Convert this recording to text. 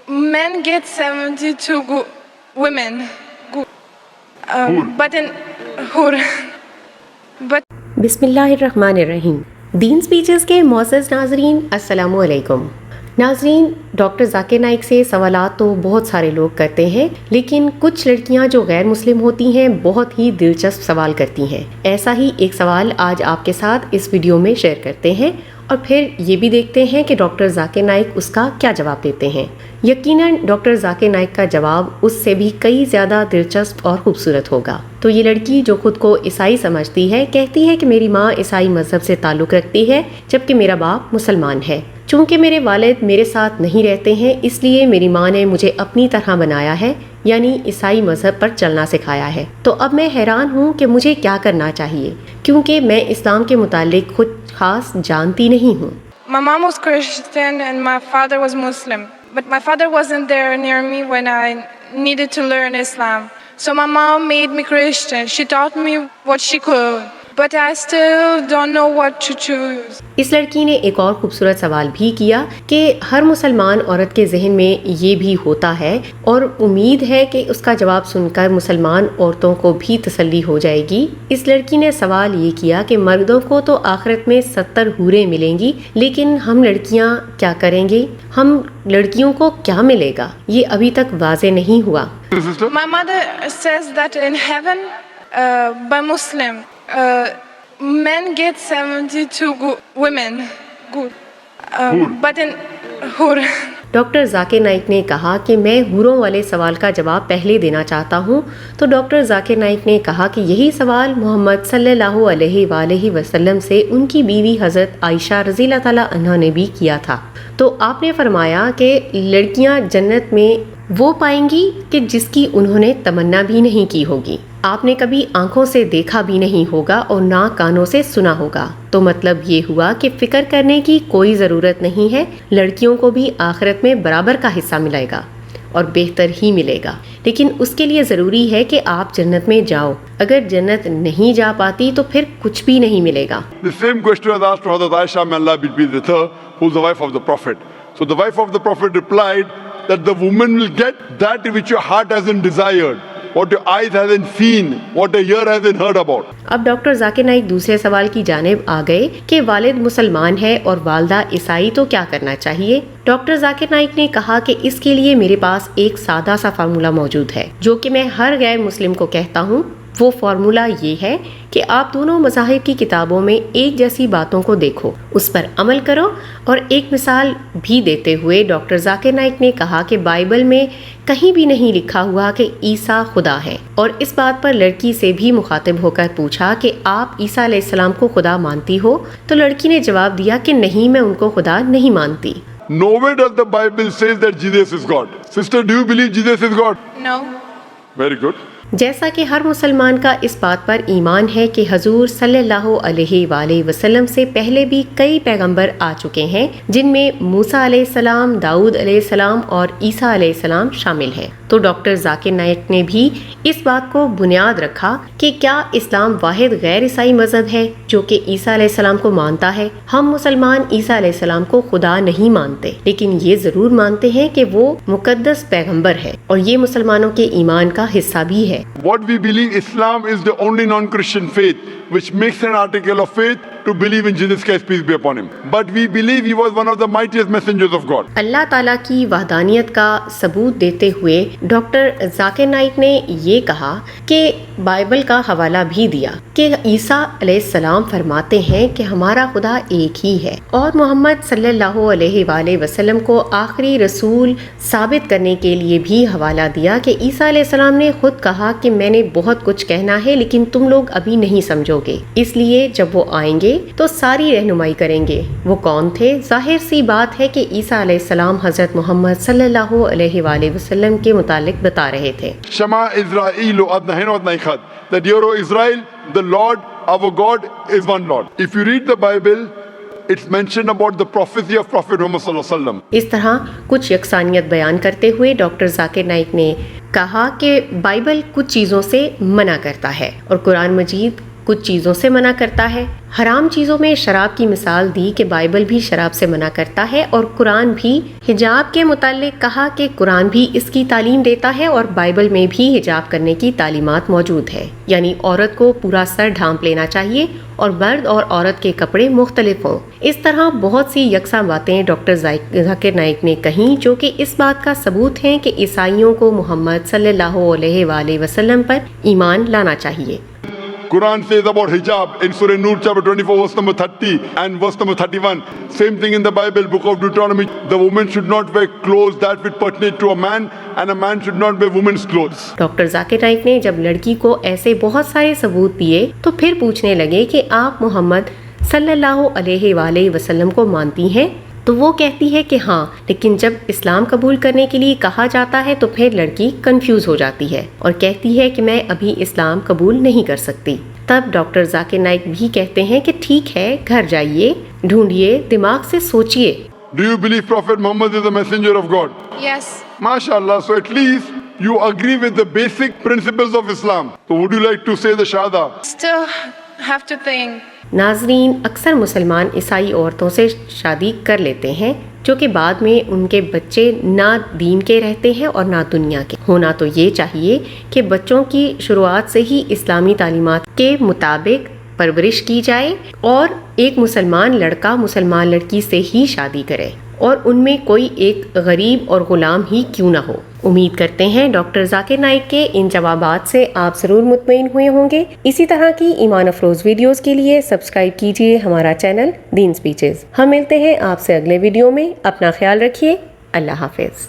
Men get 72 women, but in hur. But बिस्मिल्लाहिर्रहमानिर्रहीम। दीन speeches के मोअज़्ज़ज़ नाज़रीन, अस्सलामु अलैकुम। नाज़रीन, डॉक्टर ज़ाकिर नाइक से सवालात तो बहुत सारे लोग करते हैं, लेकिन कुछ लड़कियां जो गैर मुस्लिम होती हैं बहुत ही दिलचस्प सवाल करती हैं। ऐसा ही एक सवाल आज आपके साथ इस वीडियो में शेयर करते हैं और फिर ये भी देखते हैं कि डॉक्टर ज़ाकिर नाइक उसका क्या जवाब देते हैं। यकीनन डॉक्टर ज़ाकिर नाइक का जवाब उससे भी कई ज़्यादा दिलचस्प और खूबसूरत होगा। तो ये लड़की जो खुद को ईसाई समझती है कहती है कि मेरी माँ ईसाई मज़हब से ताल्लुक़ रखती है जबकि मेरा बाप मुसलमान है। चूँकि मेरे वालिद मेरे साथ नहीं रहते हैं इसलिए मेरी माँ ने मुझे अपनी तरह बनाया है, यानी ईसाई मज़हब पर चलना सिखाया है। तो अब मैं हैरान हूँ कि मुझे क्या करना चाहिए, क्योंकि मैं इस्लाम के मुतालिक खुद खास जानती नहीं हूँ। my mom was Christian and my father was Muslim. But my father wasn't there near me when I needed to learn Islam. So my mom made me Christian. She taught me what she could. But I still don't know what to choose. इस लड़की ने एक और खूबसूरत सवाल भी किया कि हर मुसलमान औरत के जहन में ये भी होता है और उम्मीद है कि उसका जवाब सुनकर मुसलमान औरतों को भी तसल्ली हो जाएगी। इस लड़की ने सवाल ये किया कि मर्दों को तो आखिरत में 70 हूरें मिलेंगी, लेकिन हम लड़कियां क्या करेंगे, हम लड़कियों को क्या मिलेगा, ये अभी तक वाज़े नहीं हुआ। My mother says that in heaven, by Muslim, men get 72 women, but in hur. Doctor Zakir Naik ने कहा कि मैं हूरों वाले सवाल का जवाब पहले देना चाहता हूं। तो डॉक्टर ज़ाकिर नाइक ने कहा कि यही सवाल मोहम्मद सल्लल्लाहु अलैहि वसल्लम से उनकी बीवी हज़रत आयशा रज़ियल्लाहु ताला अन्हा ने भी किया था। तो आपने फरमाया कि लड़कियां जन्नत में वो पाएंगी कि जिसकी उन्होंने तमन्ना भी नहीं की होगी, आपने कभी आंखों से देखा भी नहीं होगा और ना कानों से सुना होगा। तो मतलब ये हुआ कि फिक्र करने की कोई ज़रूरत नहीं है, लड़कियों को भी आखिरत में बराबर का हिस्सा मिलेगा और बेहतर ही मिलेगा। लेकिन उसके लिए ज़रूरी है कि आप जन्नत में जाओ। अगर जन्नत नहीं जा पाती तो फिर कुछ भी नहीं मिलेगा। The same question was asked to Hazrat Aisha, may Allah be pleased with her, who is the wife of the Prophet. So the wife of the Prophet replied that the woman will get that which your heart hasn't desired, what your eyes hasn't seen, what your ear hasn't heard about. अब doctor Zakir Naik दूसरे सवाल की जानिब आ गए कि वालिद मुसलमान है और वालदा ईसाई, तो क्या करना चाहिए। डॉक्टर ज़ाकिर नाइक ने कहा कि इसके लिए मेरे पास एक सादा सा फार्मूला मौजूद है जो कि मैं हर गैर मुस्लिम को कहता हूँ। वो फार्मूला ये है कि आप दोनों मज़ाहिब की किताबों में एक जैसी बातों को देखो, उस पर अमल करो। और एक मिसाल भी देते हुए डॉक्टर ज़ाकिर नाइक ने कहा कि बाइबल में कहीं भी नहीं लिखा हुआ कि ईसा खुदा है। और इस बात पर लड़की से भी मुखातिब होकर पूछा कि आप ईसा अलैहिस्सलाम को खुदा मानती हो, तो लड़की ने जवाब दिया कि नहीं, मैं उनको खुदा नहीं मानती। Nowhere does the Bible says that Jesus is God. Sister, do you believe Jesus is God? No. Very good. जैसा कि हर मुसलमान का इस बात पर ईमान है कि हजूर सल्लल्लाहु अलैहि वसल्लम से पहले भी कई पैगंबर आ चुके हैं, जिनमें मूसा अलैहिस्सलाम, दाऊद अलैहिस्सलाम और ईसा अलैहिस्सलाम शामिल हैं। तो डॉक्टर ज़ाकिर नाइक ने भी इस बात को बुनियाद रखा कि क्या इस्लाम वाहिद गैर ईसाई मज़हब है जो कि ईसा अलैहिस्सलाम को मानता है। हम मुसलमान ईसा अलैहिस्सलाम को खुदा नहीं मानते, लेकिन ये ज़रूर मानते हैं कि वो मुकद्दस पैगंबर है और ये मुसलमानों के ईमान का हिस्सा भी है। What we believe, Islam is the only non-Christian faith which makes an article of faith to believe in Jesus Christ, peace be upon him. But we believe he was one of the mightiest messengers of God. अल्लाह ताला की वहदानियत का सबूत देते हुए doctor Zakir Naik ने ये कहा कि बाइबल का हवाला भी दिया कि ईसा अलैहिस्सलाम फरमाते हैं कि हमारा खुदा एक ही है, और मोहम्मद सल्लल्लाहु अलैहि वसल्लम को आखिरी रसूल साबित करने के लिए भी हवाला दिया कि ईसा अलैहिस्सलाम ने खुद कहा कि मैंने बहुत कुछ कहना है लेकिन तुम लोग अभी नहीं समझोगे, इसलिए जब वो आएंगे तो सारी रहनुमाई करेंगे। वो कौन थे? जाहिर सी बात है कि ईसा अलैहिस्सलाम हज़रत मोहम्मद सल्लल्लाहु अलैहि वसल्लम के मुतालिक बता रहे थे। Shema Israelu adna hen adna ikhad, that hear, O Israel, the Lord our God is one Lord. If you read the Bible, it's mentioned about the prophecy of Prophet Muhammad sallallahu alaihi wasallam. इस तरह कुछ यकसानियत बयान करते हुए doctor Zakir Naik ने कहा कि Bible कुछ चीज़ों से मना करता है और कुरान मजीद کچھ چیزوں سے منع کرتا ہے۔ حرام چیزوں میں شراب کی مثال دی کہ بائبل بھی شراب سے منع کرتا ہے، اور قرآن بھی حجاب کے متعلق کہا کہ قرآن بھی اس کی تعلیم دیتا ہے اور بائبل میں بھی حجاب کرنے کی تعلیمات موجود ہے، یعنی عورت کو پورا سر ڈھانپ لینا چاہیے اور مرد اور عورت کے کپڑے مختلف ہوں۔ اس طرح بہت سی یکساں باتیں ڈاکٹر ذاکر نائک نے کہیں جو کہ اس بات کا ثبوت ہیں کہ عیسائیوں کو محمد صلی اللہ علیہ وآلہ وسلم پر ایمان لانا چاہیے۔ Quran says about hijab in Surah Nur chapter 24 verse number 30 and verse number 31. Same thing in the Bible, book of Deuteronomy. The woman should not wear clothes that would pertain to a man, and a man should not wear women's clothes. Doctor Zakir Naik نے جب لڑکی کو ایسے بہت سارے ثبوت دیے تو پھر پوچھنے لگے کہ آپ محمد صلی اللہ علیہ وآلہ وسلم کو مانتی ہیں؟ تو وہ کہتی ہے کہ ہاں، لیکن جب اسلام قبول کرنے کے لیے کہا جاتا ہے تو پھر لڑکی کنفیوز ہو جاتی ہے اور کہتی ہے کہ میں ابھی اسلام قبول نہیں کر سکتی۔ تب ڈاکٹر ذاکر نائک بھی کہتے ہیں کہ ٹھیک ہے، گھر جائیے، ڈھونڈیے، دماغ سے سوچیے۔ Do you believe Prophet Muhammad is the messenger of God? Yes. MashaAllah. So at least you agree with the basic principles of Islam. So would you like to say the Shahada? Still have to think. ناظرین، اکثر مسلمان عیسائی عورتوں سے شادی کر لیتے ہیں جو کہ بعد میں ان کے بچے نہ دین کے رہتے ہیں اور نہ دنیا کے۔ ہونا تو یہ چاہیے کہ بچوں کی شروعات سے ہی اسلامی تعلیمات کے مطابق پرورش کی جائے اور ایک مسلمان لڑکا مسلمان لڑکی سے ہی شادی کرے، اور ان میں کوئی ایک غریب اور غلام ہی کیوں نہ ہو۔ امید کرتے ہیں ڈاکٹر ذاکر نائک کے ان جوابات سے آپ ضرور مطمئن ہوئے ہوں گے۔ اسی طرح کی ایمان افروز ویڈیوز کے لیے سبسکرائب کیجیے ہمارا چینل دین سپیچز۔ ہم ملتے ہیں آپ سے اگلے ویڈیو میں۔ اپنا خیال رکھیے۔ اللہ حافظ۔